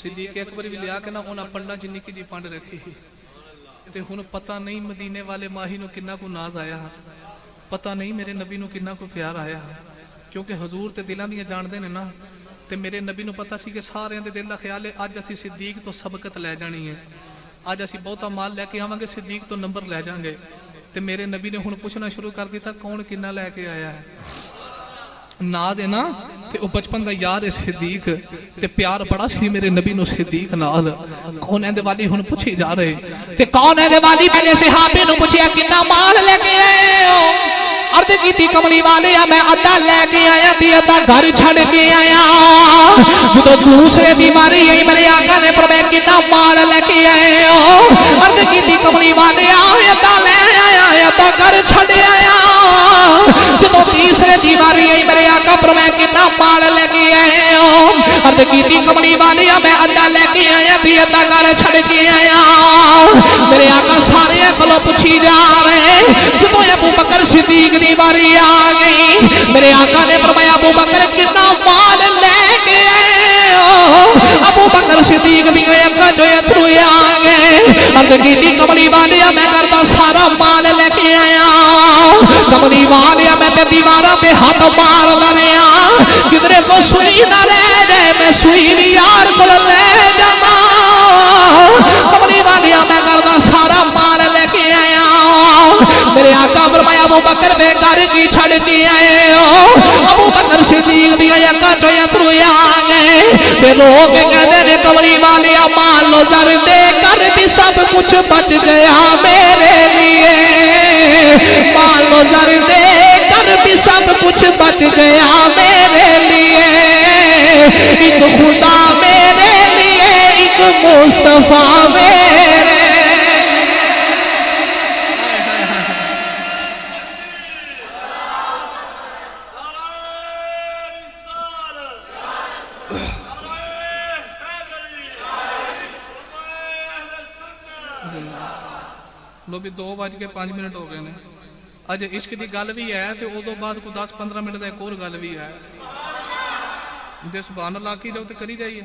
صدیق اکبر بھی لیا کے نا انہاں پنڈا جنی کی دی پانڈ رکھی تے ہن پتہ نہیں مدینے والے ماہی نو کنا کو ناز آیا پتہ نہیں میرے نبی نو کنا کو پیار آیا کیونکہ حضور تے دلاں دیاں جان دے نے نا تے میرے نبی نو پتہ سی کہ سارے دے دل دا خیال ہے اج اسی صدیق تو سبقت لے جانی ہے اج اسی بہتا مال لے کے آواں گے صدیق تو نمبر لے جان گے تے میرے نبی نے ہن پوچھنا شروع کر دیتا کون کنا لے کے آیا ہے ناز ہے نا تے او بچپن دا یار ہے صدیق تے پیار بڑا سی میرے نبی نو صدیق نال کون ہے والی ہن پوچھی جا رہے تے کون ہے والی پہلے صحابی نو پوچھیا کنا مال لے کے آئے ہو عرض کی تھی کملی والے میں ادھا لے کے آیا تھی ادھا گھر چھڑ کے آیا جدو دوسرے دیواری یہی میرے آقا نے فرمایا کتنا مال لے کے آئے ہو عرض کی تھی کملی والے ادھا لے آیا ادھا گھر چھڑ آیا جدو تیسرے دیواری یہی میرے آقا فرمایا کتنا مال لے کے آئے ہو عرض کی تھی کملی والے میں ادھا لے کے آیا تھی ادھا گھر چھڑ کے آیا میرے آقا سارے کلو پوچھی جا رہے جدو ابو بکر صدیق دیواری آ گئی میرے آقا نے فرمایا ابو بکر کتنا مال لے کے آئے ہو ابو بکر صدیق دی اکھاں چوں اتھرو آ گئے عرض کیتی کملی والیا میں کردا سارا مال لے کے آیا کملی والیا میں تے دیواراں تے ہاتھ ماردا رہیا کدھرے کو سوئی نہ رہ جائے میں سوئی بھی یار کول لے جاواں کملی والیا میں کردا سارا مال لے کے آیا میرے آقا فرمایا ابو بکر دے گھر کی چھڑ کے آئے ہو ابو بکر صدیق دی اکھاں چوں اتھرو آ گئے تے لوگ کہندے نے کملی والیا مال لو زر دے کر بھی سب کچھ بچ گیا میرے لیے مال لو زر دے کر بھی سب کچھ بچ گیا میرے لیے ایک خدا میرے لیے ایک مصطفیٰ میرے لو بھی 2:05 ہو گئے نے اج عشق دی گل بھی ہے تے اودوں بعد کو 10-15 منٹ دا ایک اور گل بھی ہے جے سبحان اللہ کی جاؤ تے کری جائیے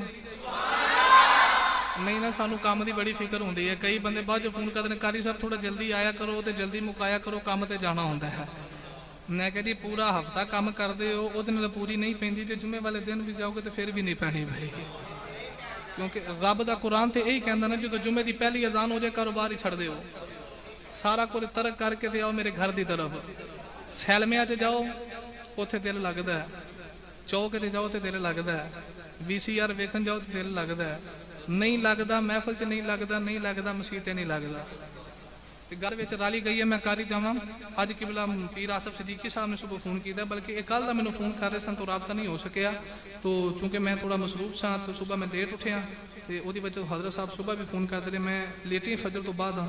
ਨਹੀਂ ਨਾ ਸਾਨੂੰ ਕੰਮ ਦੀ ਬੜੀ ਫਿਕਰ ਹੁੰਦੀ ਹੈ। ਕਈ ਬੰਦੇ ਬਾਅਦ ਚ ਫੋਨ ਕਰਦੇ ਨੇ ਕਾਰੀ ਸਾਹਿਬ ਥੋੜਾ ਜਲਦੀ ਆਇਆ ਕਰੋ ਤੇ ਜਲਦੀ ਮੁਕਾਇਆ ਕਰੋ, ਕੰਮ ਤੇ ਜਾਣਾ ਹੁੰਦਾ ਹੈ। ਮੈਂ ਕਿਹਾ ਜੀ ਪੂਰਾ ਹਫਤਾ ਕੰਮ ਕਰਦੇ ਹੋ ਉਹਦੇ ਨਾਲ ਪੂਰੀ ਨਹੀਂ ਪੈਂਦੀ, ਜੇ ਜੁਮੇ ਵਾਲੇ ਦਿਨ ਵੀ ਜਾਓਗੇ ਤੇ ਫਿਰ ਵੀ ਨਹੀਂ ਪੈਣੀ ਭਾਈ, ਕਿਉਂਕਿ ਰੱਬ ਦਾ ਕੁਰਾਨ ਤੇ ਇਹੀ ਕਹਿੰਦਾ ਨਾ ਜਦੋਂ ਜੁਮੇ ਦੀ ਪਹਿਲੀ ਅਜ਼ਾਨ ਹੋ ਜਾਏ ਕਾਰੋਬਾਰ ਹੀ ਛੱਡ ਦਿਓ, ਸਾਰਾ ਕੁਝ ਤਰਕ ਕਰਕੇ ਤੇ ਆਓ ਮੇਰੇ ਘਰ ਦੀ ਤਰਫ। ਸੈਲਮਿਆਂ 'ਚ ਜਾਓ ਉੱਥੇ ਦਿਲ ਲੱਗਦਾ, ਚੌਕ ਤੇ ਜਾਓ ਤੇ ਦਿਲ ਲੱਗਦਾ, VCR ਵੇਖਣ ਜਾਓ ਤੇ ਦਿਲ ਲੱਗਦਾ, ਨਹੀਂ ਲੱਗਦਾ ਮਹਿਫਲ 'ਚ ਨਹੀਂ ਲੱਗਦਾ, ਨਹੀਂ ਲੱਗਦਾ ਮਸਜਿਦ ਤੇ ਨਹੀਂ ਲੱਗਦਾ। ਤੇ ਘਰ ਵਿੱਚ ਰਾਲੀ ਗਈ ਹੈ। ਮੈਂ ਕਾਰੀ ਜਾਵਾਂ ਅੱਜ ਕਿਬਲਾ ਪੀਰ ਆਸਫ ਸਿੱਦੀਕੀ ਸਾਹਿਬ ਨੇ ਸੁਬਹ ਫੋਨ ਕੀਤਾ, ਬਲਕਿ ਇਹ ਕੱਲ ਦਾ ਮੈਨੂੰ ਫੋਨ ਕਰ ਰਹੇ ਸਨ ਤਾਂ ਰਾਬਤਾ ਨਹੀਂ ਹੋ ਸਕਿਆ, ਤੋ ਚੂੰਕਿ ਮੈਂ ਥੋੜਾ ਮਸਰੂਫ ਸਾਂ ਤਾਂ ਸੁਬਹ ਮੈਂ ਲੇਟ ਉੱਠਿਆ ਤੇ ਉਹਦੀ ਵਜ੍ਹਾ ਤੋਂ ਹਜ਼ਰਤ ਸਾਹਿਬ ਸੁਬਹ ਵੀ ਫੋਨ ਕਰਦੇ ਰਹੇ, ਮੈਂ ਲੇਟੀ ਫਜਰ ਤੋਂ ਬਾਅਦ ਹਾਂ,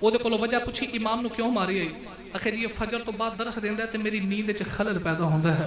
ਉਹਦੇ ਕੋਲੋਂ ਵਜ੍ਹਾ ਪੁੱਛੀ ਇਮਾਮ ਨੂੰ ਕਿਉਂ ਮਾਰਿਆ? ਆਖਿਰ ਇਹ ਫਜਰ ਤੋਂ ਬਾਅਦ ਦਰਸ ਦਿੰਦਾ ਤੇ ਮੇਰੀ ਨੀਂਦ 'ਚ ਖਲਲ ਪੈਦਾ ਹੁੰਦਾ ਹੈ।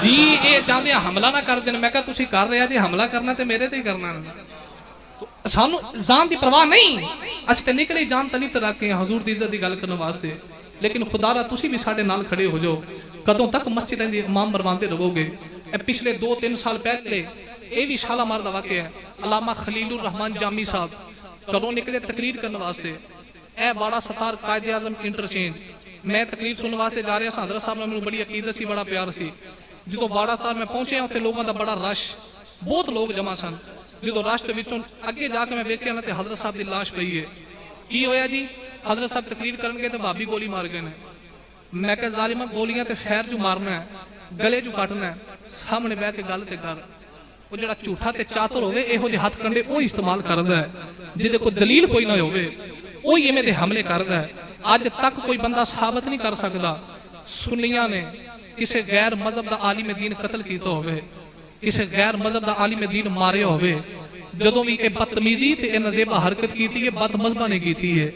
جی یہ چاہتے ہیں حملہ نہ کر دین. میں کہا تسی کر رہے جی حملہ کرنا تے میرے تے ہی کرنا. سانو جان دی پرواہ نہیں, اسی تے نکلی جان تلی تے رکھ کے حضور دی عزت دی گل کرنے واسطے. لیکن خدا را تسی بھی ساڈے نال کھڑے ہو جاؤ. کدوں تک مسجد دی امام مرواندے رہو گے؟ پچھلے 2-3 سال پہلے یہ بھی شالامار دا واقعہ ہے. علامہ خلیل الرحمان جامی صاحب کدوں نکلے تقریر کرنے واسطے. اے باڑا ستار قائد اعظم انٹرچینج میں تقریر سننے واسطے جا رہا سا. حضرت صاحب نے مجھے بڑی عقیدت سی, بڑا پیار سی. جدو باڑا ستار میں پہنچے اتنے لوگوں دا بڑا رش, بہت لوگ جمع سن. جدو رش دے وچوں اگے جا کے میں ویکھیا نا تے حضرت صاحب دی لاش پئی ہے. کی ہویا جی؟ حضرت صاحب تقریر کرن گے تے بھابی گولی مار گئے نے. میں کہ ظالمہ گولیاں تے خیر جو مارنا ہے, گلے جو کٹنا ہے, سامنے بیٹھ کے گل تے کر. وہ جڑا جھوٹا تے چاتر ہوے ایہو جے ہتھ کنڈے وہ استعمال کردا ہے جدے کوئی دلیل کوئی نہ ہوے, وہی ایویں دے حملے کردا ہے. اج تک کوئی بندہ ثابت نہیں کر سکدا سنیاں نے کسی غیر مذہب دا عالم دین قتل کیتا ہوئے, کسی غیر مذہب دا عالم دین مارے ہوئے. جدوں بھی اے بدتمیزی تے اے نزیبہ حرکت کیتی ہے بد مذہبہ نے کیتی ہے.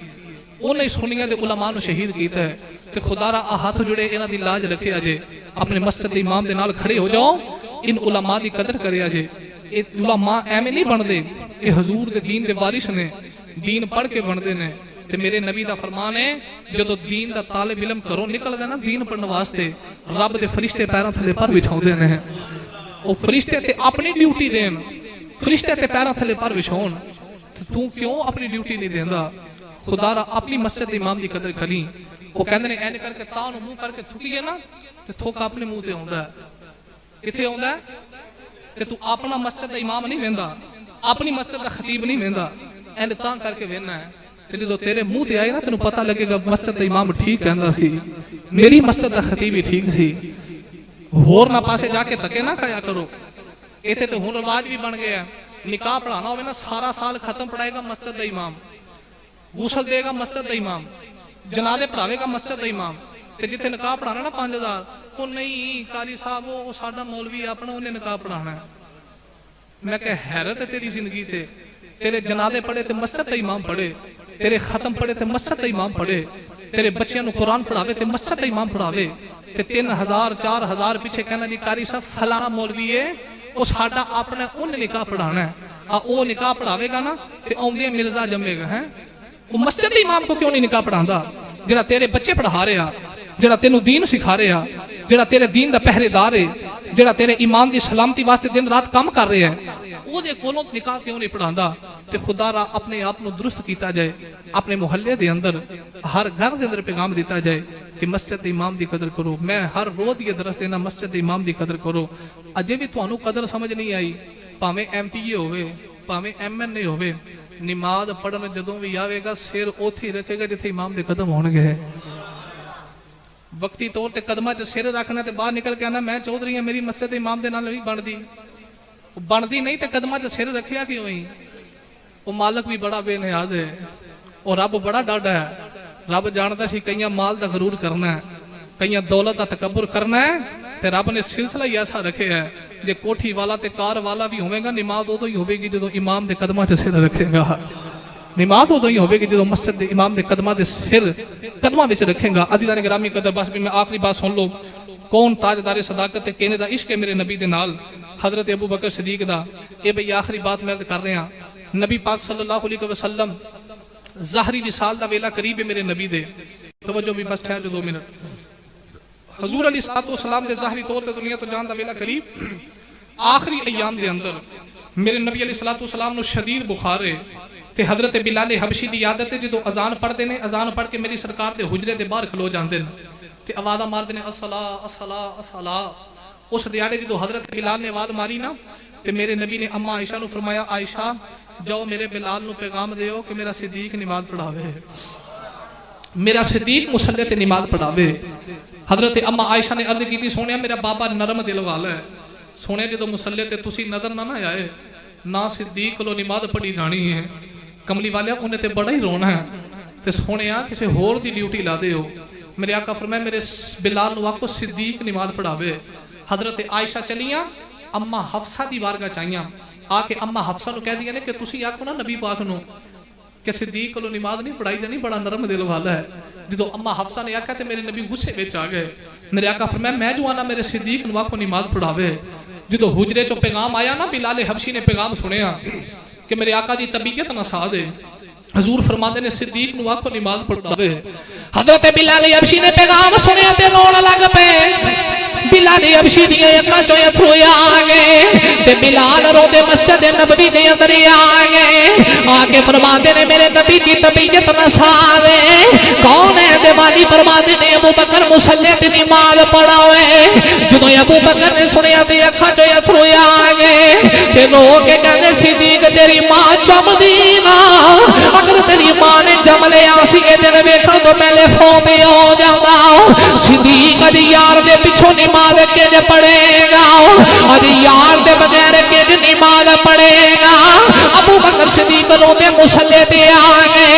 انہیں سنیاں دے علماء نو شہید کیتا ہے. تے خدا را ہاتھ جڑے انہاں دی لاج رکھے اجے, اپنے مسجد دے امام دے نال کھڑے ہو جاؤ. ان علماء دی قدر کرے اجے. اے علماء ایویں نہیں بندے, اے حضور دے دین دے وارث نے, دین پڑھ کے بندے نے. تے میرے نبی دا فرمان ہے جدو دین دا طالب علم کرو نکل دے نا دین پڑھنے واسطے, رب دے فرشتے پیراں تھلے پر بچھاؤندے نے. او فرشتے تے اپنی ڈیوٹی دین, فرشتے تے پیراں تھلے پر بچھاؤن. تو کیوں اپنی ڈیوٹی نہیں دیندا؟ خدا را اپنی مسجد امام دی قدر کری. وہ کہندے نے این کر کے تاں نو منہ کر کے تھکیے نا تے تھوک اپنے منہ تے ہوندا ہے. کتھے ہوندا ہے؟ تے تو اپنا مسجد دا امام نہیں ویندا, اپنی مسجد دا خطیب نہیں ویندا, این تاں کر کے وینا ہے. تے جدوں تیرے منہ تے آئے نا تینوں پتہ لگے گا مسجد دا امام ٹھیک کہندا سی, میری مسجد دا خطیب ہی ٹھیک سی. ہور نہ پاسے جا کے دھکے نہ کھایا کرو. ایتھے تے ہن رواج بھی بن گیا, نکاح پڑھانا ہوے نا سارا سال ختم پڑھائے گا مسجد دا امام, غسل دے گا مسجد دا امام, جنازے پڑھاوے گا مسجد دا امام. تے جتھے نکاح پڑھانا نا 5000 وہ نہیں قاری صاحب وہ ساڈا مولوی اپنا انہیں نکاح پڑھانا ہے. میں کہ حیرت ہے تیری زندگی تے. تیرے جنازے پڑھے تے مسجد دا امام پڑھے, تیرے ختم پڑھے تے مسجد دا امام پڑھے, تیرے بچیاں نو قرآن پڑھاوے تے مسجد دا امام پڑھاوے. تے 3000-4000 پیچھے کہنا جی قاری صاحب فلانا مولوی ہے وہ ساڈا اپنا انہیں نکاح پڑھانا ہے. وہ نکاح پڑھاوے گا نا تے اوندے مرزا جمے گا. ہیں وہ مسجد امام کو کیوں نہیں نکاح پڑھاندا جڑا تیرے بچے پڑھا رہے ہا, جڑا تینوں دین سکھا رہے ہا, جڑا تیرے دین دا پہرے دار ہے, جڑا تیرے ایمان دی سلامتی واسطے دن رات کام کر رہے ہیں, وہ دے کولوں نکاح کیوں نہیں پڑھاندا؟ تے خدا را اپنے آپ نو درست کیتا جائے, اپنے محلے دے اندر ہر گھر دے اندر پیغام دیتا جائے کہ مسجد امام دی قدر کرو. میں ہر روز یہ درس دینا مسجد امام دی قدر کرو. اجے بھی تانوں قدر سمجھ نہیں آئی, پاویں ایم پی اے ہوے پاویں ایم این اے ہوے, نماز پڑھن جدوں بھی آوے گا سر اوتھے ہی رکھے گا جتھے امام دے قدم ہون گے. وقتی طور تے قدماں تے سر رکھنا تے باہر نکل کے آنا میں چودھری ہاں میری مسجد امام دے نال نہیں بندی نہیں تے قدماں تے سر رکھیا کیوں ہی؟ وہ مالک بھی بڑا بے نیاز ہے اور رب بڑا ڈاڈا ہے. رب جانتا سی کئیاں مال دا غرور کرنا ہے, کئیاں دولت دا تکبر کرنا ہے, تے رب نے سلسلہ ہی ایسا رکھے ہے جے کوٹھی والا تے کار والا بھی ہوئے گا نماز ادو ہی ہوئے گی جدو امام دے قدماں تے سر رکھے گا. نماز ادو ہی ہوئے گی جدو مسجد دے امام دے قدماں دے سر قدماں وچ رکھے گا. عزیزان گرامی قدر بس بھی میں آخری بات سن لو. کون تاجدار صداقت تے کہنے دا عشق ہے میرے نبی دے نال حضرت ابو بکر صدیق دا. اے بھئی آخری بات میں کر رہے ہیں. نبی پاک صلی اللہ علیہ وسلم ظاہری وصال دا ویلا قریب ہے میرے نبی دے. توجہ بھی بس ٹھہر جو 2 منٹ. حضور علیہ السلام دے ظاہری طور تے دنیا تو جان دا ویلا قریب. آخری ایام دے اندر میرے نبی علیہ السلام نو شدید بخار ہے تے حضرت بلال حبشی دی عادت ہے جدو اذان پڑھتے ہیں اذان پڑھ کے میری سرکار دے حجرے دے باہر کھلو جاندے تے آوازاں ماردے نے الصلاۃ الصلاۃ الصلاۃ. اس دیاڑے جدو حضرت بلال نے آواز ماری نا تے میرے نبی نے اما عائشہ نو فرمایا عائشہ جاؤ میرے بلال نو پیغام دیو کہ میرا صدیق نماز پڑھاوے, میرا صدیق مصلی تے نماز پڑھاوے. حضرت اما عائشہ نے عرض کی تھی سونے میرا بابا نرم دل والا ہے, سونے جدو مصلی تے تسی نظر نہ آئے نہ صدیق کو نماز پڑھی جانی ہے, کملی والے انہیں تے بڑا ہی رونا ہے تے سونے کسی ہور دی ڈیوٹی لا دے ہو. میرے آقا فرمائے میرے بلال نو آکو صدیق نماز پڑھاوے. حضرت عائشہ چلیاں اما حفصہ دی بارگاہ چاہیاں آ کے اما حفصہ نو کہہ دیا نے کہ تسی آکو نا نبی پاک نو کہ صدیق کو نماز نہیں پڑھائی جانی بڑا نرم دل والا ہے. جدو اما حفصہ نے آکھا تے میرے نبی غصے وچ آ گئے میرے آقا فرمایا میں جو آنا میرے صدیق نوا کو نماز پڑھاوے جدو حجرے چو پیغام آیا نا بلال حبشی نے پیغام سنیا کہ میرے آقا دی طبیعت نہ ساز ہے حضور فرماتے نے صدیق نوا کو نماز پڑھاوے حضرت بلال حبشی نے پیغام سنیا تے رونا لگ پے بلال حبشی دیئے اکا جو اتھرو آگے تے بلال رو دے مسجد نبوی دے اندر آگے آگے فرماتے نے میرے نبی کی طبیعت نہ سازے کون ہے دیوالی فرماتے نے ابو بکر مسلح تے نماز پڑھاوے جدو ابو بکر نے سنیا تے اکا جو اتھرو آگے تے لوگ کے کہنے صدیق تیری ماں چم دینا اگر تیری ماں نے جم لے آسی کے دن بیکھن تو پہلے فوتی ہو جاؤں صدیق ادھی یار دے پچھو نماز کے جے پڑھے گا ادھی یار دے بغیر کے جے نماز پڑھے گا ابو بکر صدیق رو دے مسلح دے آگے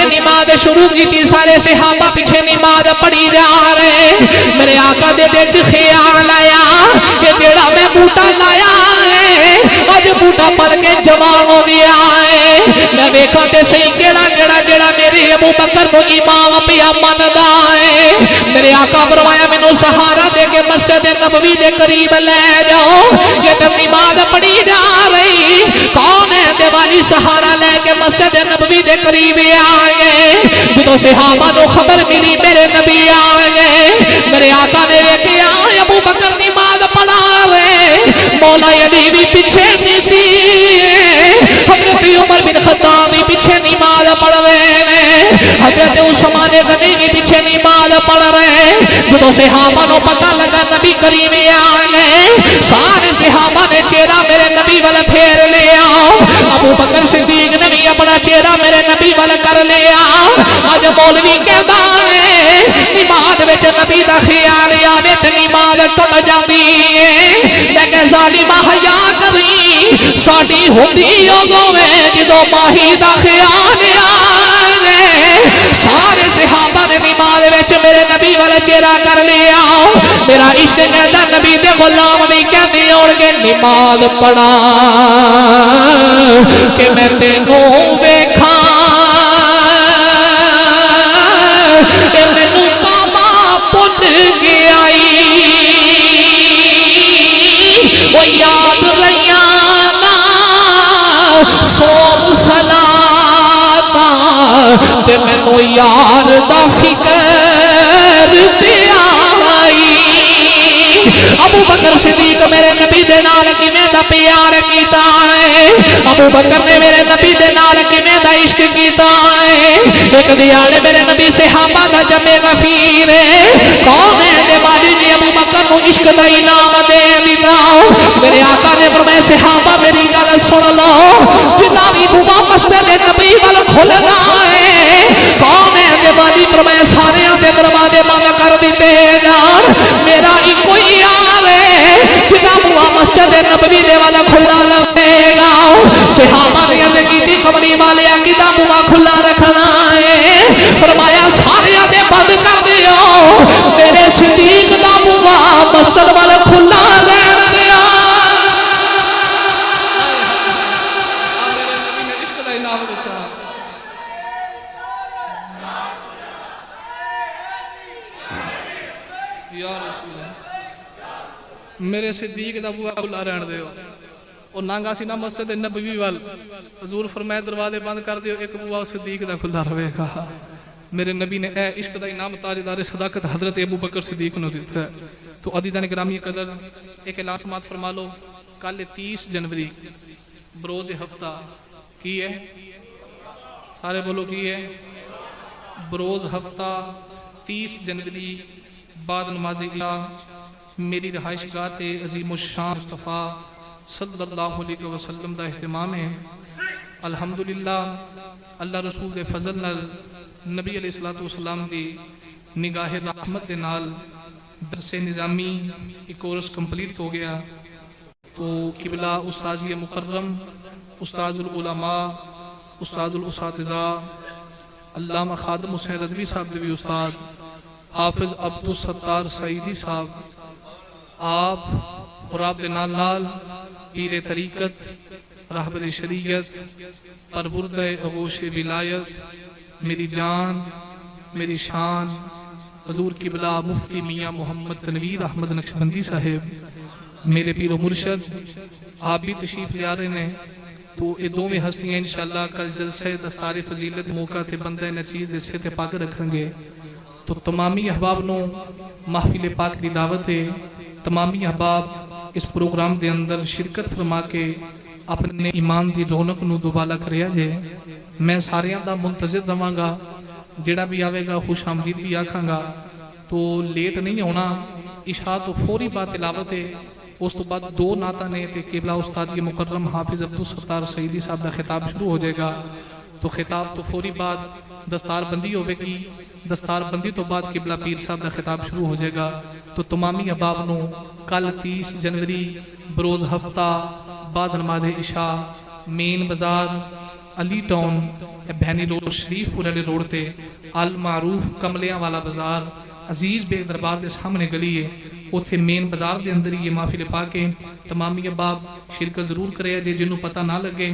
نماز شروع کی تھی سارے صحابہ پیچھے نماز پڑھی جا رہے میرے آقا دے دل چ خیال آیا کہ جیڑا میں بوٹا لایا ہے آج بوٹا پل کے جوان ہو گیا ہے میں دیکھا تے صحیح جیڑا میرے ابو بکر کو امام پیا مندا ہے میرے آقا فرمایا مینوں سہارا دے کے مسجد نبوی دے قریب لے جاؤ یہ تو نماز پڑھی جا رہی کون ہے دیوالی سہارا لے کے مسجد نبوی دے قریب آگے جدو صحابہ نو خبر ملی میرے نبی آگے میرے آقا نے ویکھیا ابو بکر نماز پڑھا رہے مولا علی بھی پیچھے دیتی حضرت عمر بن خطاب بھی پیچھے نماز پڑھ رہے ہیں حضرت عثمان غنی بھی پیچھے نماز پڑھ رہے ہیں جدو صحابہ نو پتہ لگا نبی کریم آگے سارے صحابہ نے چہرہ میرے نبی والا پھیر لیا ابو بکر صدیق نے بھی اپنا چہرہ میرے نبی والا کر لیا آج مولوی کہتا ہے نماز وچ نبی دا خیال آوے تے نماز ٹٹ جاندی ہے میں کہ ظالمہ حیا کری ساڈی ہوندی اودوں میں جدوں ماہی دا خیال آوے سارے صحابہ نے نماز وچ میرے نبی والا چہرہ کر لیا میرا عشق کہتا نبی دے غلام بھی کہندے ہون گے نماز پڑھا کہ میں تینوں ویکھاں کہ مینوں کعبہ بھل گیا وہ یاد رہیاں نا صوم صلاۃ تے مینوں یار دا فکر پیا ابو بکر صدیق میرے نبی دے نال کیویں دا پیار کیتا ہے ابو بکر نے میرے نبی دے نال کیویں دا عشق کیتا ہے ایک دیاڑے میرے نبی صحابہ دا جمع غفیر ہے کون ہے دے والی نے ابو بکر نو عشق دا انعام دے دیتا میرے آقا نے فرمایا صحابہ میری گل سن لو جدا بھی بوا مسجد نبی وال کھلدا ہے کون ہے دے والی فرمایا سارے دے دروازے بند کر دیتے جان میرا ایک کوئی یار ہے جدا بوا مسجد نبوی دے والا کھلا لگے گا صحابہ نے عرض کی کمری والے کدا بوا کھلا رکھنا ہے فرمایا سارے دے بند کر دیو میرے صدیق دا بوا مسجد والا کھلا رہن دیا میرے نبی نے عشق دا انعام دیتا یا رسول میرے صدیق دا بوا کھلا رہن دیو اور نانگا سی نا مسجد نبوی وال حضور فرمائے دروازے بند کر دیو ایک بوا صدیق دا کھلا رہے گا میرے نبی نے اے عشق دا انعام تاجدار صداقت حضرت ابو بکر صدیق نے دیتا ہے تو عزیزان گرامی قدر ایک اعلان سماعت فرما لو کل 30 جنوری بروز ہفتہ کی ہے سارے بولو کی ہے بروز ہفتہ 30 جنوری بعد نماز عشاء میری رہائش گاہ عظیم الشان مصطفیٰ صلی اللہ علیہ وسلم دا اہتمام ہے الحمدللہ اللہ رسول دے فضل نال نبی علیہ السلام دی نگاہ رحمت دے نال درس نظامی ایک کورس کمپلیٹ ہو گیا تو قبلہ استاذی مکرم استاذ العلماء استاذ الاساتذہ علامہ خادم حسین رضوی صاحب دے بھی استاد حافظ عبدالستار سعیدی صاحب آپ اور آپ دے نال نال پیر طریقت راہبر شریعت پرورد اغوش ولایت میری جان میری شان حضور قبلہ مفتی میاں محمد تنویر احمد نقشبندی صاحب میرے پیر و مرشد آپ بھی تشریف لے آ رہے ہیں تو یہ دونوں ہستیاں انشاءاللہ کل جلسے دستار فضیلت موقع تے بندہ نچیز جسے تے پاک رکھیں گے تو تمامی احباب نو محفل پاک دی دعوت ہے تمامی احباب اس پروگرام دے اندر شرکت فرما کے اپنے ایمان دی رونق نو دوبالا کریا جائے میں ساریاں دا منتظر رہاں گا جڑا بھی آوے گا خوش آمدید بھی آکھاں گا تو لیٹ نہیں ہونا عشاء تو فوری بعد تلاوت ہے اس تو بعد دو نعتاں نے تے قبلہ استاد مکرم حافظ عبدالستار سعیدی صاحب دا خطاب شروع ہو جائے گا تو خطاب تو فوری بعد دستار بندی ہوئے گی دستار بندی تو بعد قبلہ پیر صاحب دا خطاب شروع ہو جائے گا تو تمامی احباب نو کل 30 جنوری بروز ہفتہ بعد نماز عشاء مین بازار علی ٹاؤن بہنی روڈ شریف پور علی روڈ تے المعروف کملیاں والا بازار عزیز بے دربار دے سامنے گلی ہے اتھے مین بازار دے اندر یہ محفل پاک ہے تمامی احباب شرکت ضرور کرے جے جنہوں پتہ نہ لگے